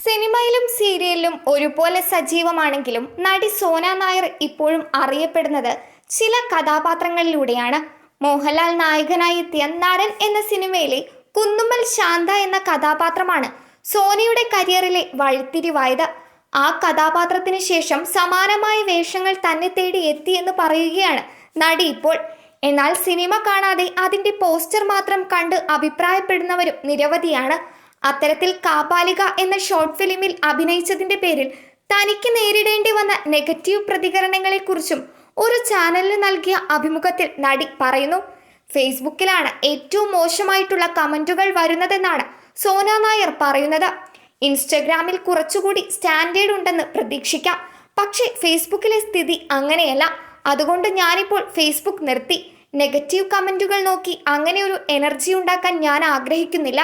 സിനിമയിലും സീരിയലിലും ഒരുപോലെ സജീവമാണെങ്കിലും നടി സോന നായർ ഇപ്പോഴും അറിയപ്പെടുന്നത് ചില കഥാപാത്രങ്ങളിലൂടെയാണ്. മോഹൻലാൽ നായകനായി എത്തിയ നരൻ എന്ന സിനിമയിലെ കുന്നുമ്മൽ ശാന്ത എന്ന കഥാപാത്രമാണ് സോനയുടെ കരിയറിലെ വഴിത്തിരിവായത്. ആ കഥാപാത്രത്തിന് ശേഷം സമാനമായ വേഷങ്ങൾ തന്നെ തേടി എത്തിയെന്ന് പറയുകയാണ് നടി ഇപ്പോൾ. എന്നാൽ സിനിമ കാണാതെ അതിന്റെ പോസ്റ്റർ മാത്രം കണ്ട് അഭിപ്രായപ്പെടുന്നവരും നിരവധിയാണ്. അത്തരത്തിൽ കാപാലിക എന്ന ഷോർട്ട് ഫിലിമിൽ അഭിനയിച്ചതിന്റെ പേരിൽ തനിക്ക് നേരിടേണ്ടി വന്ന നെഗറ്റീവ് പ്രതികരണങ്ങളെക്കുറിച്ചും ഒരു ചാനലിന് നൽകിയ അഭിമുഖത്തിൽ നടി പറയുന്നു. ഫേസ്ബുക്കിലാണ് ഏറ്റവും മോശമായിട്ടുള്ള കമന്റുകൾ വരുന്നതെന്നാണ് സോന നായർ പറയുന്നത്. ഇൻസ്റ്റഗ്രാമിൽ കുറച്ചുകൂടി സ്റ്റാൻഡേർഡ് ഉണ്ടെന്ന് പ്രതീക്ഷിക്കാം, പക്ഷേ ഫേസ്ബുക്കിലെ സ്ഥിതി അങ്ങനെയല്ല. അതുകൊണ്ട് ഞാനിപ്പോൾ ഫേസ്ബുക്ക് നിർത്തി. നെഗറ്റീവ് കമന്റുകൾ നോക്കി അങ്ങനെ ഒരു എനർജി ഉണ്ടാക്കാൻ ഞാൻ ആഗ്രഹിക്കുന്നില്ല.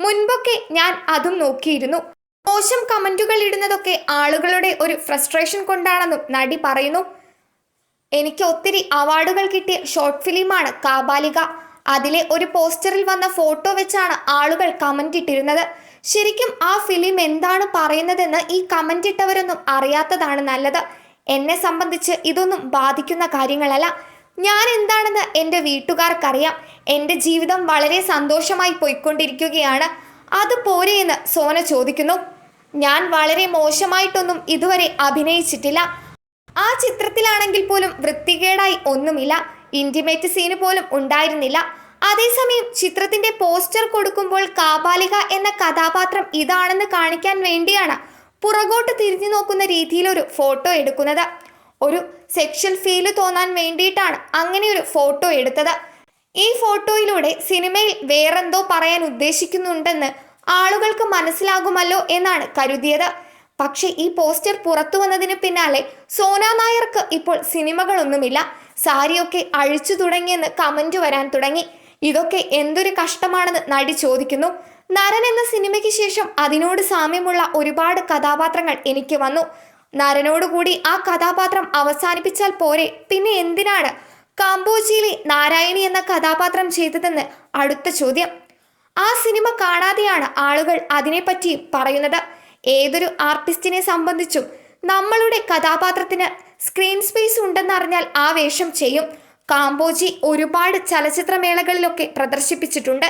മുൻപൊക്കെ ഞാൻ അതും നോക്കിയിരുന്നു. മോശം കമന്റുകൾ ഇടുന്നതൊക്കെ ആളുകളുടെ ഒരു ഫ്രസ്ട്രേഷൻ കൊണ്ടാണെന്നും നടി പറയുന്നു. എനിക്ക് ഒത്തിരി അവാർഡുകൾ കിട്ടിയ ഷോർട്ട് ഫിലിമാണ് കാബാലിക. അതിലെ ഒരു പോസ്റ്ററിൽ വന്ന ഫോട്ടോ വെച്ചാണ് ആളുകൾ കമന്റ് ഇട്ടിരുന്നത്. ശരിക്കും ആ ഫിലിം എന്താണ് പറയുന്നതെന്ന് ഈ കമന്റ് ഇട്ടവരൊന്നും അറിയാത്തതാണ് നല്ലത്. എന്നെ സംബന്ധിച്ച് ഇതൊന്നും ബാധിക്കുന്ന കാര്യങ്ങളല്ല. ഞാൻ എന്താണെന്ന് എൻ്റെ വീട്ടുകാർക്കറിയാം. എൻ്റെ ജീവിതം വളരെ സന്തോഷമായി പോയിക്കൊണ്ടിരിക്കുകയാണ്. അത് പോരെ എന്ന് സോന ചോദിക്കുന്നു. ഞാൻ വളരെ മോശമായിട്ടൊന്നും ഇതുവരെ അഭിനയിച്ചിട്ടില്ല. ആ ചിത്രത്തിലാണെങ്കിൽ പോലും വൃത്തികേടായി ഒന്നുമില്ല. ഇന്റിമേറ്റ് സീന് പോലും ഉണ്ടായിരുന്നില്ല. അതേസമയം ചിത്രത്തിന്റെ പോസ്റ്റർ കൊടുക്കുമ്പോൾ കാബാലിക എന്ന കഥാപാത്രം ഇതാണെന്ന് കാണിക്കാൻ വേണ്ടിയാണ് പുറകോട്ട് തിരിഞ്ഞു നോക്കുന്ന രീതിയിലൊരു ഫോട്ടോ എടുക്കുന്നത്. ഒരു സെക്ഷൽ ഫീല് തോന്നാൻ വേണ്ടിയിട്ടാണ് അങ്ങനെ ഒരു ഫോട്ടോ എടുത്തത്. ഈ ഫോട്ടോയിലൂടെ സിനിമയിൽ വേറെന്തോ പറയാൻ ഉദ്ദേശിക്കുന്നുണ്ടെന്ന് ആളുകൾക്ക് മനസ്സിലാകുമല്ലോ എന്നാണ് കരുതിയത്. പക്ഷെ ഈ പോസ്റ്റർ പുറത്തു വന്നതിന് പിന്നാലെ സോന നായർക്ക് ഇപ്പോൾ സിനിമകളൊന്നുമില്ല, സാരിയൊക്കെ അഴിച്ചു തുടങ്ങിയെന്ന് കമന്റ് വരാൻ തുടങ്ങി. ഇതൊക്കെ എന്തൊരു കഷ്ടമാണെന്ന് നടി ചോദിക്കുന്നു. നരൻ എന്ന സിനിമയ്ക്ക് ശേഷം അതിനോട് സാമ്യമുള്ള ഒരുപാട് കഥാപാത്രങ്ങൾ എനിക്ക് വന്നു. നരനോടുകൂടി ആ കഥാപാത്രം അവസാനിപ്പിച്ചാൽ പോരെ, പിന്നെ എന്തിനാണ് കാമ്പോജിയിലെ നാരായണി എന്ന കഥാപാത്രം ചെയ്തതെന്ന് അടുത്ത ചോദ്യം. ആ സിനിമ കാണാതെയാണ് ആളുകൾ അതിനെപ്പറ്റി പറയുന്നത്. ഏതൊരു ആർട്ടിസ്റ്റിനെ സംബന്ധിച്ചും നമ്മളുടെ കഥാപാത്രത്തിന് സ്ക്രീൻ സ്പേസ് ഉണ്ടെന്നറിഞ്ഞാൽ ആ വേഷം ചെയ്യും. കാമ്പോജി ഒരുപാട് ചലച്ചിത്രമേളകളിലൊക്കെ പ്രദർശിപ്പിച്ചിട്ടുണ്ട്.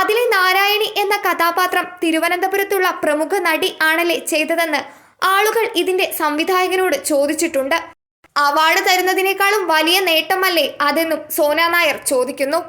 അതിലെ നാരായണി എന്ന കഥാപാത്രം തിരുവനന്തപുരത്തുള്ള പ്രമുഖ നടി ആണല്ലേ ചെയ്തതെന്ന് ആളുകൾ ഇതിന്റെ സംവിധായകനോട് ചോദിച്ചിട്ടുണ്ട്. അവാർഡ് തരുന്നതിനേക്കാളും വലിയ നേട്ടമല്ലേ അതെന്നും സോന നായർ ചോദിക്കുന്നു.